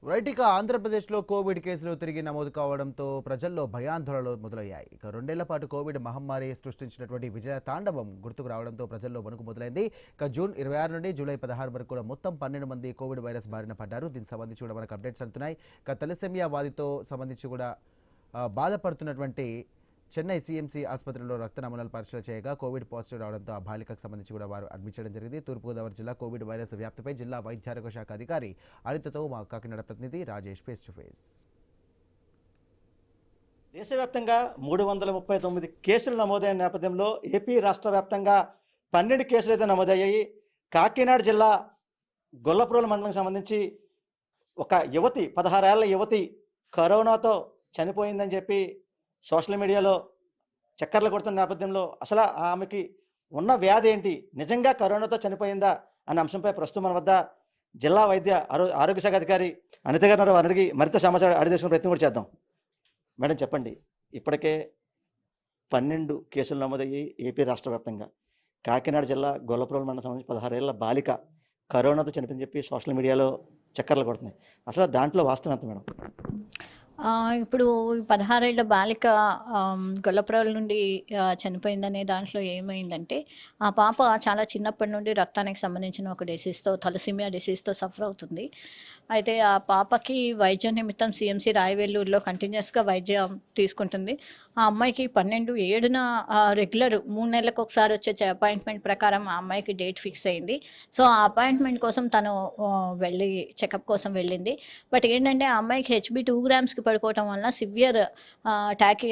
Right ఇక ఆంధ్రప్రదేశ్లో Covid కేసులు తిరిగి నమోదు కావడంతో ప్రజల్లో భయాందోళనలు మొదలయ్యాయి. ఇక 2 ఏళ్ల పాటు కోవిడ్ మహమ్మారి సృష్టించినటువంటి విజయ తాండవం గుర్తుకు రావడంతో ప్రజల్లో వణుకు మొదలైంది. ఇక జూన్ 26 నుండి జూలై 16 వరకు కూడా మొత్తం 12 మంది కోవిడ్ వైరస్ బారిన పడ్డారు. దీనికి సంబంధించి కూడా మనకు అప్డేట్స్ అందుతున్నాయి. ఇక తలసేమియా వ్యాధితో సంబంధించి కూడా బాధపడుతున్నటువంటి చెన్నై సీఎంసీ ఆసుపత్రిలో రక్త నమూనాలు పరీక్షలు చేయగా కోవిడ్ పాజిటివ్ రావడంతో ఆ బాలికకు సంబంధించి కూడా వారు అడ్మిట్ చేయడం జరిగింది. తూర్పుగోదావరి జిల్లా కోవిడ్ వైరస్ వ్యాప్తిపై జిల్లా వైద్యారోగ్య శాఖ అధికారి అనితతో మా కాకినాడ ప్రతినిధి రాజేష్ ఫేస్ టు ఫేస్. దేశవ్యాప్తంగా 339 కేసులు నమోదైన నేపథ్యంలో ఏపీ రాష్ట్ర వ్యాప్తంగా 12 కేసులు అయితే నమోదయ్యాయి. కాకినాడ జిల్లా గొల్లప్రోలు మండలం సంబంధించి ఒక యువతి 16 ఏళ్ల యువతి కరోనాతో చనిపోయిందని చెప్పి సోషల్ మీడియాలో చక్కర్లు కొడుతున్న నేపథ్యంలో అసలు ఆమెకి ఉన్న వ్యాధి ఏంటి, నిజంగా కరోనాతో చనిపోయిందా అనే అంశంపై ప్రస్తుతం మన వద్ద జిల్లా వైద్య ఆరోగ్య శాఖ అధికారి అనిత గారు అడిగి మరింత సమాచారం అడిగి తీసుకునే ప్రయత్నం కూడా చేద్దాం. మేడం చెప్పండి, ఇప్పటికే 12 కేసులు నమోదయ్యి ఏపీ రాష్ట్ర వ్యాప్తంగా. కాకినాడ జిల్లా గొల్లప్రోలు మండలం సంబంధించి 16 ఏళ్ల బాలిక కరోనాతో చనిపోయిందని చెప్పి సోషల్ మీడియాలో చక్కర్లు కొడుతున్నాయి. అసలు దాంట్లో వాస్తవం ఎంత మేడం? ఇప్పుడు 16 ఏళ్ల బాలిక గొల్లప్రోలు నుండి చనిపోయిందనే దాంట్లో ఏమైందంటే, ఆ పాప చాలా చిన్నప్పటి నుండి రక్తానికి సంబంధించిన ఒక డిసీజ్‌తో తలసేమియా డిసీజ్‌తో సఫర్ అవుతుంది. అయితే ఆ పాపకి వైద్యం నిమిత్తం సీఎంసీ రాయవేలూరులో కంటిన్యూస్‌గా వైద్యం తీసుకుంటుంది. ఆ అమ్మాయికి 12/7న రెగ్యులర్ 3 నెలలకు ఒకసారి వచ్చే అపాయింట్మెంట్ ప్రకారం ఆ అమ్మాయికి డేట్ ఫిక్స్ అయింది. సో, ఆ అపాయింట్మెంట్ కోసం తను వెళ్ళి చెకప్ కోసం వెళ్ళింది. బట్ ఏంటంటే ఆ అమ్మాయికి హెచ్‌బీ 2 గ్రామ్స్‌కి పడిపోవటం వలన సివియర్ టాకీ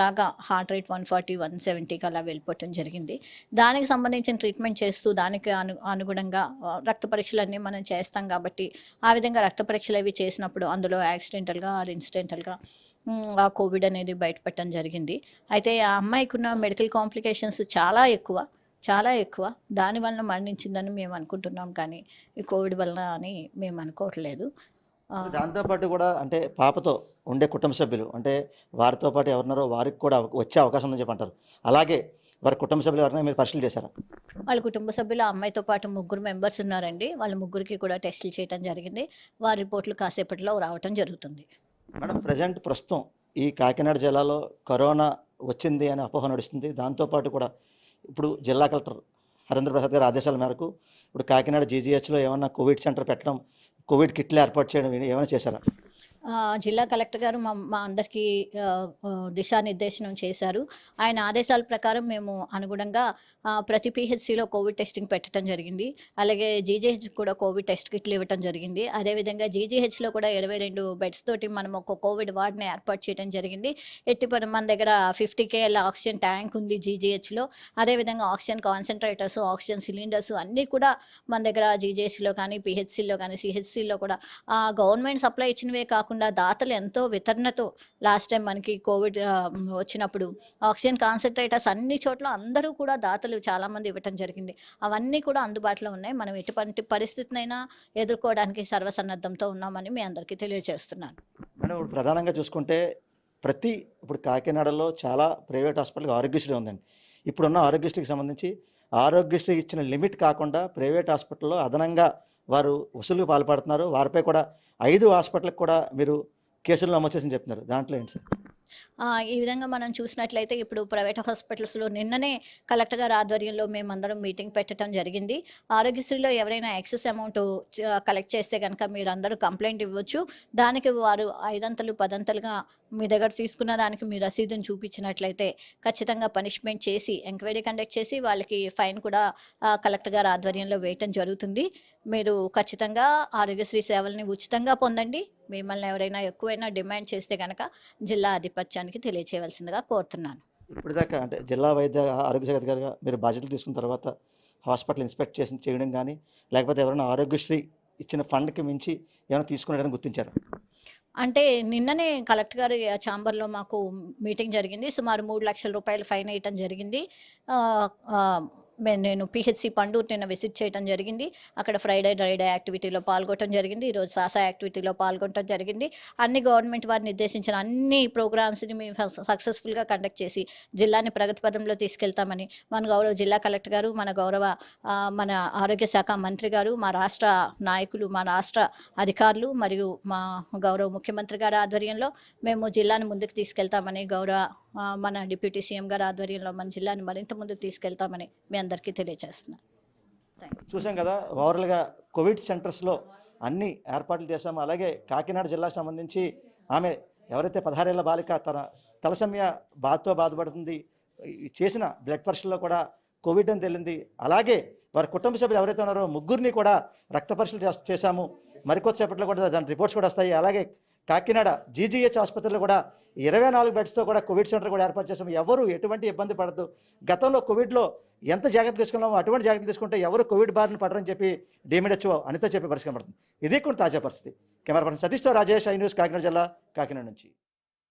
లాగా హార్ట్ రేట్ 140, 170కి అలా వెళ్ళిపోవటం జరిగింది. దానికి సంబంధించిన ట్రీట్మెంట్ చేస్తూ దానికి అనుగుణంగా రక్త పరీక్షలన్నీ మనం చేస్తాం కాబట్టి, ఆ విధంగా రక్త పరీక్షలు అవి చేసినప్పుడు అందులో యాక్సిడెంటల్‌గా ఆర్ ఇన్సిడెంటల్‌గా ఆ కోవిడ్ అనేది బయటపడటం జరిగింది. అయితే ఆ అమ్మాయికున్న మెడికల్ కాంప్లికేషన్స్ చాలా ఎక్కువ. దానివలన మరణించిందని మేము అనుకుంటున్నాం కానీ, ఈ కోవిడ్ వలన అని మేము అనుకోవట్లేదు. దాంతోపాటు కూడా అంటే పాపతో ఉండే కుటుంబ సభ్యులు అంటే వారితో పాటు ఎవరున్నారో వారికి కూడా వచ్చే అవకాశం ఉందని చెప్పి అంటారు. అలాగే వారి కుటుంబ సభ్యులు ఎవరైనా మీరు పరిశీలన చేశారా? వాళ్ళ కుటుంబ సభ్యులు ఆ అమ్మాయితో పాటు 3 మెంబర్స్ ఉన్నారండి. వాళ్ళ ముగ్గురికి కూడా టెస్టులు చేయటం జరిగింది. వారి రిపోర్టులు కాసేపట్లో రావటం జరుగుతుంది. మేడం ప్రస్తుతం ఈ కాకినాడ జిల్లాలో కరోనా వచ్చింది అనే అపోహ నడుస్తుంది. దాంతోపాటు కూడా ఇప్పుడు జిల్లా కలెక్టర్ హరేంద్ర ప్రసాద్ గారి ఆదేశాల మేరకు ఇప్పుడు కాకినాడ జీజీహెచ్లో ఏమన్నా కోవిడ్ సెంటర్ పెట్టడం, కోవిడ్ కిట్లు ఏర్పాటు చేయడం ఏమైనా చేశారా? జిల్లా కలెక్టర్ గారు మా అందరికీ దిశానిర్దేశనం చేశారు. ఆయన ఆదేశాల ప్రకారం మేము అనుగుణంగా ప్రతి పీహెచ్‌సిలో కోవిడ్ టెస్టింగ్ పెట్టడం జరిగింది. అలాగే జీజీహెచ్‌కి కూడా కోవిడ్ టెస్ట్ కిట్లు ఇవ్వటం జరిగింది. అదేవిధంగా జీజీహెచ్‌లో కూడా 22 బెడ్స్ తోటి మనం ఒక కోవిడ్ వార్డ్‌ని ఏర్పాటు చేయడం జరిగింది. మన దగ్గర 50 కేఎల్ ఆక్సిజన్ ట్యాంక్ ఉంది జీజీహెచ్‌లో. అదేవిధంగా ఆక్సిజన్ కాన్సంట్రేటర్స్, ఆక్సిజన్ సిలిండర్స్ అన్నీ కూడా మన దగ్గర జీజీహెచ్‌లో కానీ, పీహెచ్‌సిలో కానీ, సీహెచ్‌సిలో కూడా గవర్నమెంట్ సప్లై ఇచ్చినవే కాకుండా దాతలు ఎంతో వితరణతో లాస్ట్ టైం మనకి కోవిడ్ వచ్చినప్పుడు ఆక్సిజన్ కాన్సంట్రేటర్స్ అన్ని చోట్ల అందరూ కూడా దాతలు చాలామంది ఇవ్వటం జరిగింది. అవన్నీ కూడా అందుబాటులో ఉన్నాయి. మనం ఎటువంటి పరిస్థితినైనా ఎదుర్కోవడానికి సర్వసన్నద్ధంతో ఉన్నామని మీ అందరికీ తెలియజేస్తున్నాను. మేడం ఇప్పుడు ప్రధానంగా చూసుకుంటే ఇప్పుడు కాకినాడలో చాలా ప్రైవేట్ హాస్పిటల్కి ఆరోగ్యశ్రీ ఉందండి. ఇప్పుడున్న ఆరోగ్యశ్రీకి సంబంధించి ఆరోగ్యశ్రీ ఇచ్చిన లిమిట్ కాకుండా ప్రైవేట్ హాస్పిటల్లో అదనంగా వారు వసూలుకు పాల్పడుతున్నారు. వారిపై కూడా 5 హాస్పిటల్కి కూడా మీరు కేసులు నమోదు చేసి చెప్తున్నారు. దాంట్లో ఏంటి సార్? ఈ విధంగా మనం చూసినట్లయితే ఇప్పుడు ప్రైవేట్ హాస్పిటల్స్‌లో నిన్ననే కలెక్టర్ గారి ఆధ్వర్యంలో మేమందరం మీటింగ్ పెట్టడం జరిగింది. ఆరోగ్యశ్రీలో ఎవరైనా ఎక్సెస్ అమౌంట్ కలెక్ట్ చేస్తే గనక మీరందరూ కంప్లెయింట్ ఇవ్వచ్చు. దానికి వారు 5 10 మీ దగ్గర తీసుకున్న దానికి మీ రసీదుని చూపించినట్లయితే ఖచ్చితంగా పనిష్మెంట్ చేసి, ఎంక్వైరీ కండక్ట్ చేసి వాళ్ళకి ఫైన్ కూడా కలెక్టర్ గారి ఆధ్వర్యంలో వేయటం జరుగుతుంది. మీరు ఖచ్చితంగా ఆరోగ్యశ్రీ సేవల్ని ఉచితంగా పొందండి. మిమ్మల్ని ఎవరైనా ఎక్కువైనా డిమాండ్ చేస్తే గనక జిల్లా ఆధిపత్యానికి తెలియచేయవలసిందిగా కోరుతున్నాను. ఇప్పటిదాకా అంటే జిల్లా వైద్య ఆరోగ్య శాఖ అధికారిగా మీరు బాధ్యతలు తీసుకున్న తర్వాత హాస్పిటల్ ఇన్స్పెక్ట్ చేయడం కానీ, లేకపోతే ఎవరైనా ఆరోగ్యశ్రీ ఇచ్చిన ఫండ్‌కి మించి ఏమైనా తీసుకున్నారని గుర్తించారా? అంటే నిన్ననే కలెక్టర్ గారి ఛాంబర్‌లో మాకు మీటింగ్ జరిగింది. సుమారు 3,00,000 రూపాయలు ఫైన్ వేయటం జరిగింది. ఆహ్, ఆహ్, నేను పిహెచ్సి పండూరు నిన్న విజిట్ చేయడం జరిగింది. అక్కడ ఫ్రైడే డ్రైడే యాక్టివిటీలో పాల్గొనడం జరిగింది. ఈరోజు సాసా యాక్టివిటీలో పాల్గొనడం జరిగింది. అన్ని గవర్నమెంట్ వారు నిర్దేశించిన అన్ని ప్రోగ్రామ్స్ని మేము సక్సెస్ఫుల్గా కండక్ట్ చేసి జిల్లాని ప్రగతి పదంలో తీసుకెళ్తామని మన గౌరవ జిల్లా కలెక్టర్ గారు, మన గౌరవ మన ఆరోగ్య శాఖ మంత్రి గారు, మా రాష్ట్ర నాయకులు, మా రాష్ట్ర అధికారులు మరియు మా గౌరవ ముఖ్యమంత్రి గారి ఆధ్వర్యంలో మేము జిల్లాని ముందుకు తీసుకెళ్తామని, మన డిప్యూటీ సీఎం గారి ఆధ్వర్యంలో మన జిల్లాని మరింత ముందుకు తీసుకెళ్తామని మీ అందరికీ తెలియజేస్తున్నాను. చూసాం కదా, ఓవరాల్గా కోవిడ్ సెంటర్స్లో అన్ని ఏర్పాట్లు చేశాము. అలాగే కాకినాడ జిల్లాకు సంబంధించి ఆమె ఎవరైతే 16 ఏళ్ల బాలిక తన తలసమ్య బాధతో బాధపడుతుంది, చేసిన బ్లడ్ పరీక్షల్లో కూడా కోవిడ్ అని తేలింది. అలాగే వారి కుటుంబ సభ్యులు ఎవరైతే ఉన్నారో ముగ్గురిని కూడా రక్త పరీక్షలు చేశాము. మరికొద్దిసేపట్లో కూడా దాని రిపోర్ట్స్ కూడా వస్తాయి. అలాగే కాకినాడ జీజీహెచ్ ఆసుపత్రిలో కూడా 24 బెడ్స్తో కూడా కోవిడ్ సెంటర్ కూడా ఏర్పాటు చేసాము. ఎవరు ఎటువంటి ఇబ్బంది పడదు. గతంలో కోవిడ్లో ఎంత జాగ్రత్త తీసుకున్నామో అటువంటి జాగ్రత్త తీసుకుంటే ఎవరు కోవిడ్ బారిన పడరని చెప్పి DMHO అనిత చెప్పే పరిస్థితి కనబడుతుంది. ఇది కూడా తాజా పరిస్థితి. కెమెరా పర్సన్ సతీష్తో రాజేష్, ఐ న్యూస్, కాకినాడ జిల్లా, కాకినాడ నుంచి.